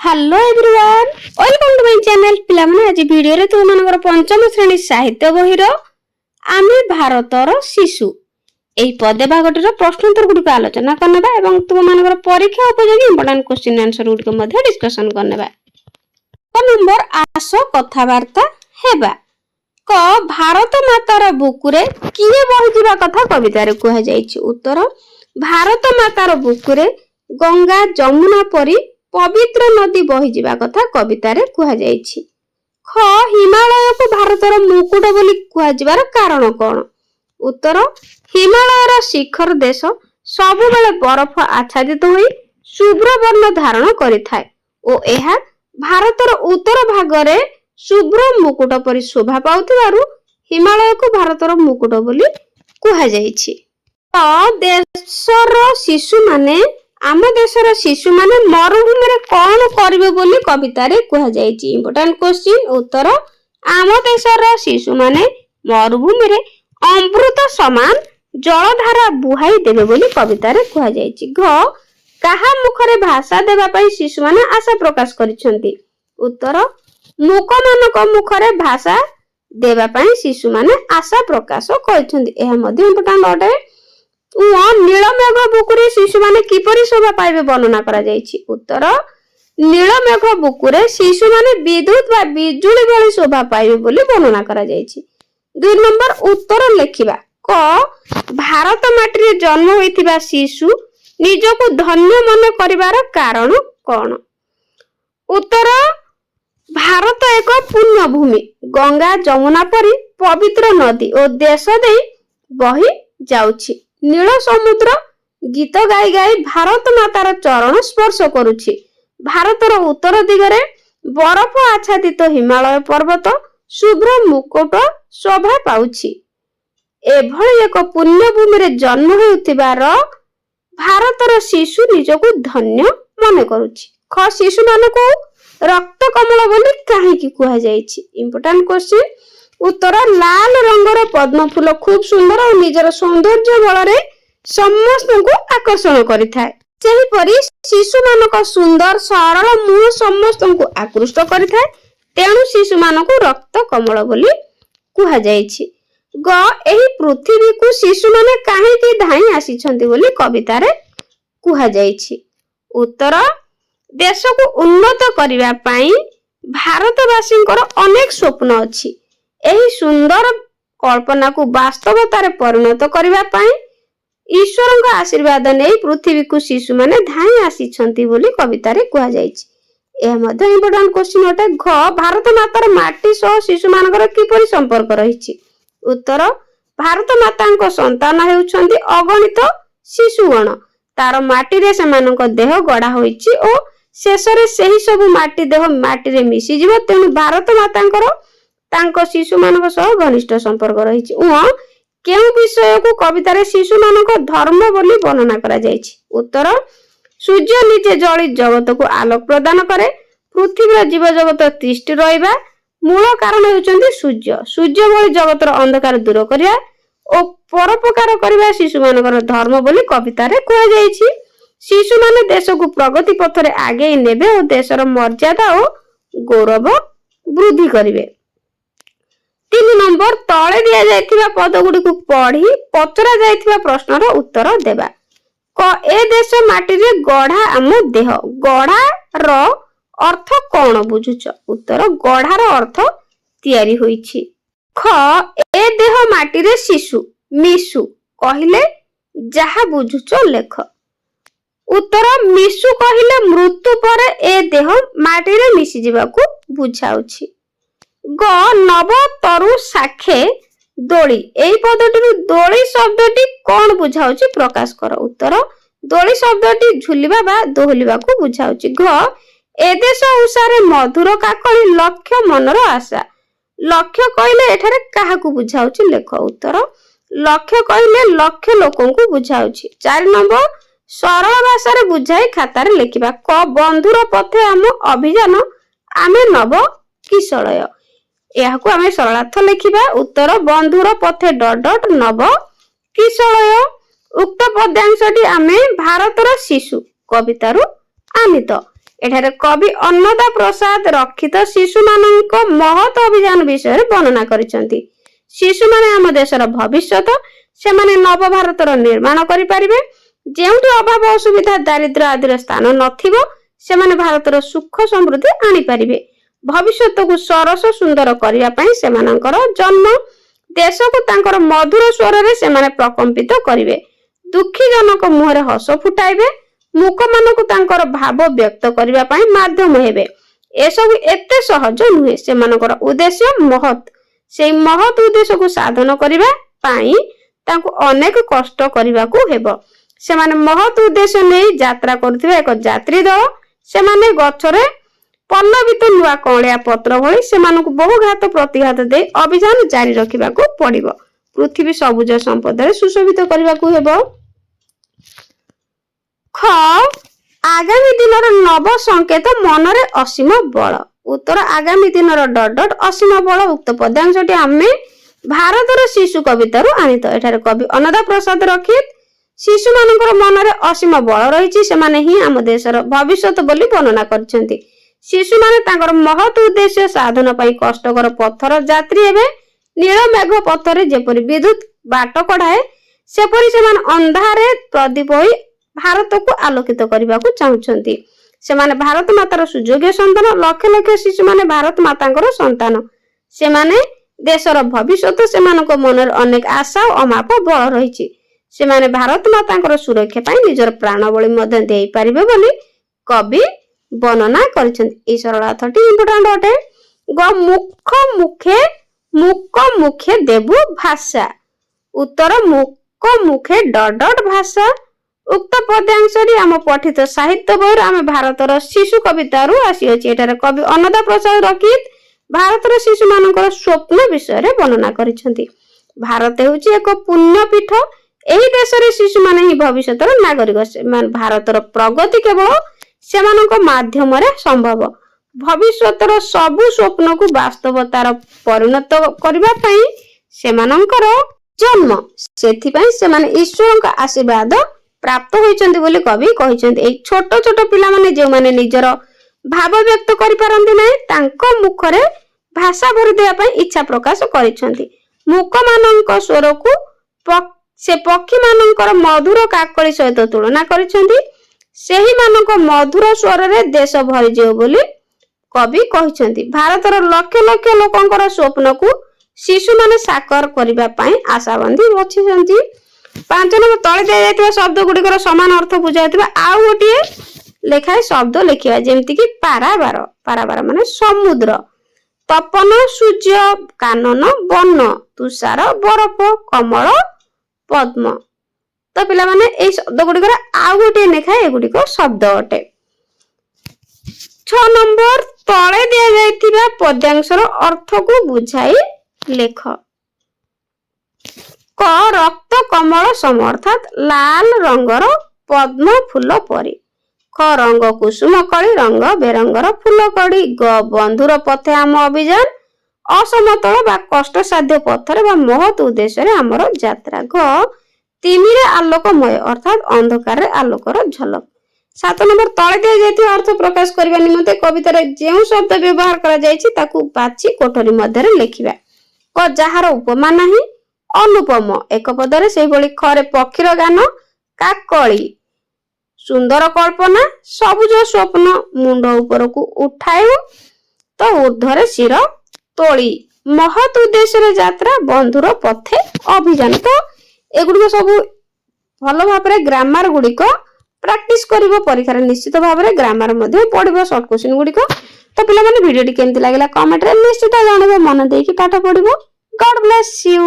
Hello everyone welcome to my channel पिला माने आज वीडियो रे तुम मानकर पंचम श्रेणी साहित्य बहिर आमे भारतर शिशु एई पदे भागटर प्रश्नोत्तर गुडी आलोचना करनेबा एवं तुम मानकर परीक्षा उपयोगी इंपोर्टेंट क्वेश्चन आंसर गुडी मध्ये डिस्कशन करनेबा। तो नंबर आस कथावार्ता हेबा क भारत मातार बुकुरे किए बहिजिबा कथा कविता रे कहै जायछि। उत्तर भारत मातार बुकुरे गंगा जमुना परी पवित्र नदी बहिजिबा कथा कविता रे कहै जायछि। ख हिमालय को भारतर मुकुट बोली कहजिबार कारण कोन। उत्तर हिमालयर शिखर देश सबु बेले बरफ आच्छादित होई शुभ्र वर्ण धारण करिथाय ओ एहा भारतर उत्तर भाग रे शुभ्र मुकुट परि शोभा पाउथिबारु हिमालय को भारतर मुकुट बोली कहै जायछि। तो देशर शिशु माने आम देशर शिशु माने मरुभूमि रे कोन करिवे बोली कविता रे कहै जायछि। इंपोर्टेंट क्वेश्चन उत्तर आम देशर शिशु माने मरुभूमि रे अमृत समान जलधारा बुहाई देबे बोली कविता रे कहै जायछि। घ काहा मुखरे भाषा देबा पई शिशु माने आशा प्रकाश करिसंती। उत्तर मुक मानक मुखरे भाषा देबा पई शिशु माने आशा प्रकाश करिसंती। एहा मध्ये इंपोर्टेंट अटे नीलमेघ बुकुरे शिशु माने किपरि शोभा पाइबे वर्णना करा जायछि। उत्तर नीलमेघ बुकुरे शिशु माने विद्युत बा बिजुली भली शोभा पाइबे बोली वर्णना करा जायछि। 2 नंबर उत्तर लेखिबा क भारत माटी रे जन्म होइतिबा शिशु निजको धन्य मन करिवार कारण कोन। उत्तर भारत एक पुण्य भूमि गंगा जमुना परी पवित्र नदी और देश दे बही जाउछि। नील समुद्र गीत गाई गाई भारत मातार चरण स्पर्श करुछि। भारतर उत्तर दिगरे बरफ आच्छादित हिमालय पर्वत शुभ्र मुकुट शोभा पाउछि। एभଳି एक पुण्य भूमि रे जन्म हेउथिबार भारतर शिशु निजको धन्य मन करुछि। ख शिशु मानको रक्त कमल बोली काहेकि कहै जायछि। इंपोर्टेंट क्वेश्चन उत्तर लाल रंगर पद्म फूल खूब सुंदर और निजर सौंदर्य बल समस्त को आकर्षण करिथाय। सेही परी शिशु मानक सुंदर सरल मुह समस्त को आकृष्ट करिथाय तेणु शिशु मानक रक्त कमल बोली कहै जायछि। ग एही पृथ्वी को शिशु माने काहेकि धाई आसीछंती बोली कविता रे कहै जायछि। उत्तर देश को उन्नत करिवा पई भारतवासींकर अनेक स्वप्न अछि। एही सुंदर कल्पना को वास्तवता रे परिणत करिवा पई ईश्वर का आशीर्वाद नै पृथ्वी को शिशु माने धाई आसीछंती बोली कविता रे कहै जायछि। एहा मध्ये इंपोर्टेंट क्वेश्चन अटे घ भारत मातार माटी सह शिशु मानकर किपरि संपर्क रहिछि। उत्तर भारत मातांको संतान हेउछंती अगणित शिशुगण तार माटी रे सेमानक देह गड़ा होइछि ओ शेष रे सेही सब माटी देह माटी रे मिसि जिवो तेनु भारत मातांकर तांको शिशु मानक सह घनिष्ठ संपर्क रहिछि। केउ विषय को कविता रे शिशु मानक धर्म बोली वर्णना करा जायछि। उत्तर सूर्य निजे जळि जगत को आलोक प्रदान करे पृथ्वी जीव जगत तिष्ठि रहिबा मूल कारण हेउचंती सूर्य। सूर्य भली जगतर अंधकार दूर करिया ओ परोपकार करिबा शिशु मानकर धर्म बोली कविता रे कहै जायछि। शिशु माने देश को प्रगति पथ रे आगे नेबे और देशर मर्यादा और गौरव वृद्धि करिवे। 3 नंबर तळे दिया जायथिबा पद गुडी को पढी पचरा जायथिबा प्रश्नर उत्तर देबा। क ए देश माटी रे गढ़ा आम देह गढ़ा रो अर्थ कोन बुझुछ। उत्तर गढ़ार अर्थ तयारी होईछि। ख ए देह माटी रे शिशु मिशु कहिले जहा बुझुछ लेख। उत्तर मिशु कहिले मृत्यु पर ए देह माटी रे मिसि जिबाकू बुझाउछि। ग नव तरु साखे दोली एई पदटी दोली शब्दटी कोन बुझाउछि प्रकाश कर। उत्तर दोली शब्दटी झुलिबा बा दोहलिबा को बुझाउछि। घ ए देश उसारे मधुर काकली लक्ष्य मनर आशा लक्ष्य कहिले एठारे काहा को बुझाउछि लेख। उत्तर लक्ष्य कहिले लक्ष्य लोकन को बुझाउछि। 4 नंबर सरल भाषा रे बुझाई खाता रे लिखिबा। क बंधुर पथे हम अभियान आमे नव किशलय याकू आमे सरलार्थ लिखिबा। उत्तर बंधुर पथे डट डट नव किशलय उक्त पद्यांशटी आमे भारतर शिशु कवितारू आनित। ଏଠାରେ କବି ଅନ୍ନଦା ପ୍ରସାଦ ରକ୍ଷିତ ଶିଶୁମାନଙ୍କ ମହତ ଅଭିଯାନ ବିଷୟରେ ବର୍ଣ୍ଣନା କରିଛନ୍ତି। ଶିଶୁମାନେ ଆମ ଦେଶର ଭବିଷ୍ୟତ। ସେମାନେ ନବ ଭାରତର ନିର୍ମାଣ କରିପାରିବେ। ଯେଉଁଠି ଅଭାବ ଅସୁବିଧା ଦାରିଦ୍ର୍ୟ ଆଦିର ସ୍ଥାନ ନଥିବ ସେମାନେ ଭାରତର ସୁଖ ସମୃଦ୍ଧି ଆଣିପାରିବେ। ଭବିଷ୍ୟତକୁ ସରସ ସୁନ୍ଦର କରିବା ପାଇଁ ସେମାନଙ୍କର ଜନ୍ମ ଦେଶକୁ ତାଙ୍କର ମଧୁର ସ୍ୱରରେ ସେମାନେ ପ୍ରକମ୍ପିତ କରିବେ। ଦୁଃଖୀ ଜନକ ମୁହଁରେ ହସ ଫୁଟାଇବେ। ମୂକମାନଙ୍କୁ ତାଙ୍କର ଭାବ ବ୍ୟକ୍ତ କରିବା ପାଇଁ ମାଧ୍ୟମ ହେବେ। ଏସବୁ ଏତେ ସହଜ ନୁହେଁ। ସେମାନଙ୍କର ଉଦ୍ଦେଶ୍ୟ ମହତ୍। ସେଇ ମହତ୍ ଉଦ୍ଦେଶ୍ୟକୁ ସାଧନ କରିବା ପାଇଁ ତାଙ୍କୁ ଅନେକ କଷ୍ଟ କରିବାକୁ ହେବ। ସେମାନେ ମହତ୍ ଉଦ୍ଦେଶ୍ୟ ନେଇ ଯାତ୍ରା କରୁଥିବା ଏକ ଯାତ୍ରୀ ଦଳ। ସେମାନେ ଗଛରେ ପଲ୍ଲବିତ ନୂଆ କଅଁଳିଆ ପତ୍ର ଭଳି ସେମାନଙ୍କୁ ବହୁ ଘାତ ପ୍ରତିଘାତ ଦେଇ ଅଭିଯାନ ଜାରି ରଖିବାକୁ ପଡ଼ିବ। ପୃଥିବୀ ସବୁଜ ସମ୍ପଦରେ ସୁଶୋଭିତ କରିବାକୁ ହେବ। ଖ ଆଗାମୀ ଦିନର ନବ ସଂକେତ ମନରେ ଅସୀମ ବଳ। ଉତ୍ତର ଆଗାମୀ ଦିନର ... ଅସୀମ ବଳ। ଉକ୍ତ ପଦ୍ୟାଂଶଟି ଆମେ ଭାରତର ଶିଶୁ କବିତାରୁ ଆଣିତ। ଏଠାରେ କବି ଅନ୍ନଦା ପ୍ରସାଦ ରକ୍ଷିତ ଶିଶୁମାନଙ୍କର ମନରେ ଅସୀମ ବଳ ରହିଛି। ସେମାନେ ହିଁ ଆମ ଦେଶର ଭବିଷ୍ୟତ ବୋଲି ବର୍ଣ୍ଣନା କରିଛନ୍ତି। ଶିଶୁମାନେ ତାଙ୍କର ମହତ୍ ଉଦ୍ଦେଶ୍ୟ ସାଧନ ପାଇଁ କଷ୍ଟକର ପଥର ଯାତ୍ରୀ ହେବେ। ନୀଳ ମେଘ ପଥରେ ଯେପରି ବିଦ୍ୟୁତ ବାଟ କଢାଏ ସେପରି ସେମାନେ ଅନ୍ଧାରେ ପ୍ରଦୀପ ହୋଇ ଭାରତକୁ ଆଲୋକିତ କରିବାକୁ ଚାହୁଁଛନ୍ତି। ସେମାନେ ଭାରତ ମାତାର ସୁଯୋଗ୍ୟ ସନ୍ତାନ। ଲକ୍ଷ ଲକ୍ଷ ଶିଶୁମାନେ ଭାରତ ମାତାଙ୍କର ସନ୍ତାନ। ସେମାନେ ଦେଶର ଭବିଷ୍ୟତ। ସେମାନଙ୍କ ମନରେ ଅନେକ ଆଶା ଓ ଅମାପ ବଳ ରହିଛି। ସେମାନେ ଭାରତ ମାତାଙ୍କର ସୁରକ୍ଷା ପାଇଁ ନିଜର ପ୍ରାଣବଳି ମଧ୍ୟ ଦେଇପାରିବେ ବୋଲି କବି ବର୍ଣ୍ଣନା କରିଛନ୍ତି। ଏହି ସରଳ ଅର୍ଥଟି ଇମ୍ପୋର୍ଟାଣ୍ଟ ଅଟେ। ମୁକ ମୁଖେ ଦେବୁ ଭାଷା। ଉତ୍ତର ମୁକ ମୁଖେ ... ଭାଷା। ଉକ୍ତ ପଦ୍ୟାଂଶଟି ଆମ ପଠିତ ସାହିତ୍ୟ ବହିରୁ ଆମେ ଭାରତର ଶିଶୁ କବିତାରୁ ଆସିଅଛି। ଏଠାରେ କବି ଅନ୍ନଦା ପ୍ରସାଦ ରକ୍ଷିତ ଭାରତର ଶିଶୁମାନଙ୍କର ସ୍ୱପ୍ନ ବିଷୟରେ ବର୍ଣ୍ଣନା କରିଛନ୍ତି। ଭାରତ ହେଉଛି ଏକ ପୁଣ୍ୟ ପୀଠ। ଏହି ଦେଶରେ ଶିଶୁମାନେ ହିଁ ଭବିଷ୍ୟତର ନାଗରିକ। ଭାରତର ପ୍ରଗତି କେବଳ ସେମାନଙ୍କ ମାଧ୍ୟମରେ ସମ୍ଭବ। ଭବିଷ୍ୟତର ସବୁ ସ୍ୱପ୍ନକୁ ବାସ୍ତବତାର ପରିଣତ କରିବା ପାଇଁ ସେମାନଙ୍କର ଜନ୍ମ। ସେଥିପାଇଁ ସେମାନେ ଈଶ୍ୱରଙ୍କ ଆଶୀର୍ବାଦ ପ୍ରାପ୍ତ ହୋଇଛନ୍ତି ବୋଲି କବି କହିଛନ୍ତି। ଏହି ଛୋଟ ଛୋଟ ପିଲାମାନେ ଯେଉଁମାନେ ନିଜର ଭାବ ବ୍ୟକ୍ତ କରିପାରନ୍ତି ନାହିଁ ତାଙ୍କ ମୁଖରେ ଭାଷା ଭରିଦେବା ପାଇଁ ଇଚ୍ଛା ପ୍ରକାଶ କରିଛନ୍ତି। ମୂକମାନଙ୍କ ସ୍ୱରକୁ ସେ ପକ୍ଷୀମାନଙ୍କର ମଧୁର କାକଳି ସହିତ ତୁଳନା କରିଛନ୍ତି। ସେହିମାନଙ୍କ ମଧୁର ସ୍ୱରରେ ଦେଶ ଭରିଯିବ ବୋଲି କବି କହିଛନ୍ତି। ଭାରତର ଲକ୍ଷ ଲକ୍ଷ ଲୋକଙ୍କର ସ୍ୱପ୍ନକୁ ଶିଶୁମାନେ ସାକାର କରିବା ପାଇଁ ଆଶା ବାନ୍ଧି ବସିଛନ୍ତି। 5 ନମ୍ବର ତଳେ ଦିଆଯାଇଥିବା ଶବ୍ଦ ଗୁଡ଼ିକର ସମାନ ଅର୍ଥ ବୁଝାଉଥିବା ଆଉ ଗୋଟିଏ ଲେଖାଏ ଶବ୍ଦ ଲେଖିବା। ଯେମିତିକି ପାରାବାର। ପାରାବାର ମାନେ ସମୁଦ୍ର। ତପନ ସୂର୍ଯ୍ୟ। କାନନ ବନ। ତୁଷାର ବରଫ। କମଳ ପଦ୍ମ। ତ ପିଲାମାନେ ଏଇ ଶବ୍ଦ ଗୁଡ଼ିକର ଆଉ ଗୋଟିଏ ଲେଖାଏ ଏଗୁଡ଼ିକ ଶବ୍ଦ ଅଟେ। 6 ନମ୍ବର ତଳେ ଦିଆଯାଇଥିବା ପଦ୍ୟାଂଶର ଅର୍ଥକୁ ବୁଝାଇ ଲେଖ। କ ରକ୍ତ କମଳ ସମ ଅର୍ଥାତ୍ ଲାଲ ରଙ୍ଗର ପଦ୍ମ ଫୁଲ ପରି। ଖ ରଙ୍ଗ କୁସୁମ କଳି ରଙ୍ଗ ବେରଙ୍ଗର ଫୁଲ କଡ଼ି। ଗ ବନ୍ଧୁର ପଥେ ଆମ ଅଭିଯାନ। ଅସମତଳ ବା କଷ୍ଟସାଧ୍ୟ ପଥରେ ବା ମହତ୍ ଉଦ୍ଦେଶ୍ୟରେ ଆମର ଯାତ୍ରା। ଘ ତିମିରେ ଆଲୋକମୟ ଅର୍ଥାତ୍ ଅନ୍ଧକାରରେ ଆଲୋକର ଝଲକ। 7 ନମ୍ବର ତଳେ ଦିଆଯାଇଥିବା ଅର୍ଥ ପ୍ରକାଶ କରିବା ନିମନ୍ତେ କବିତାରେ ଯେଉଁ ଶବ୍ଦ ବ୍ୟବହାର କରାଯାଇଛି ତାକୁ ବାଛି କୋଠରୀ ମଧ୍ୟରେ ଲେଖିବା। କ ଯାହାର ଉପମା ନାହିଁ ଅନୁପମ ଏକ ପଦରେ। ସେହିଭଳି ଖରେ ପକ୍ଷୀର ଗାନ କାକଳି। ସୁନ୍ଦର କଳ୍ପନା ସବୁଜ ସ୍ୱପ୍ନ। ମୁଣ୍ଡ ଉପରକୁ ଉଠାଉ ତ ଉର୍ଦ୍ଧ୍ୱରେ ଶିର ତୋଳି। ମହତ୍ ଉଦ୍ଦେଶ୍ୟରେ ଯାତ୍ରା। ବନ୍ଧୁର ପଥେ ଅଭିଯାନ। ତ ଏଗୁଡ଼ିକ ସବୁ ଭଲ ଭାବରେ ଗ୍ରାମାର ଗୁଡ଼ିକ ପ୍ରାକ୍ଟିସ କରିବ। ପରୀକ୍ଷାରେ ନିଶ୍ଚିତ ଭାବରେ ଗ୍ରାମାର ମଧ୍ୟ ପଢିବ ସର୍ଟ କ୍ୱେଶ୍ଚିନ୍ ଗୁଡ଼ିକ। ତ ପିଲାମାନେ ଭିଡ଼ିଓଟି କେମିତି ଲାଗିଲା କମେଣ୍ଟରେ ନିଶ୍ଚିତ ଜଣାଇବ। ମନ ଦେଇକି ପାଠ ପଢିବ। ଗଡ୍ ବ୍ଲେସ୍ ୟୁ।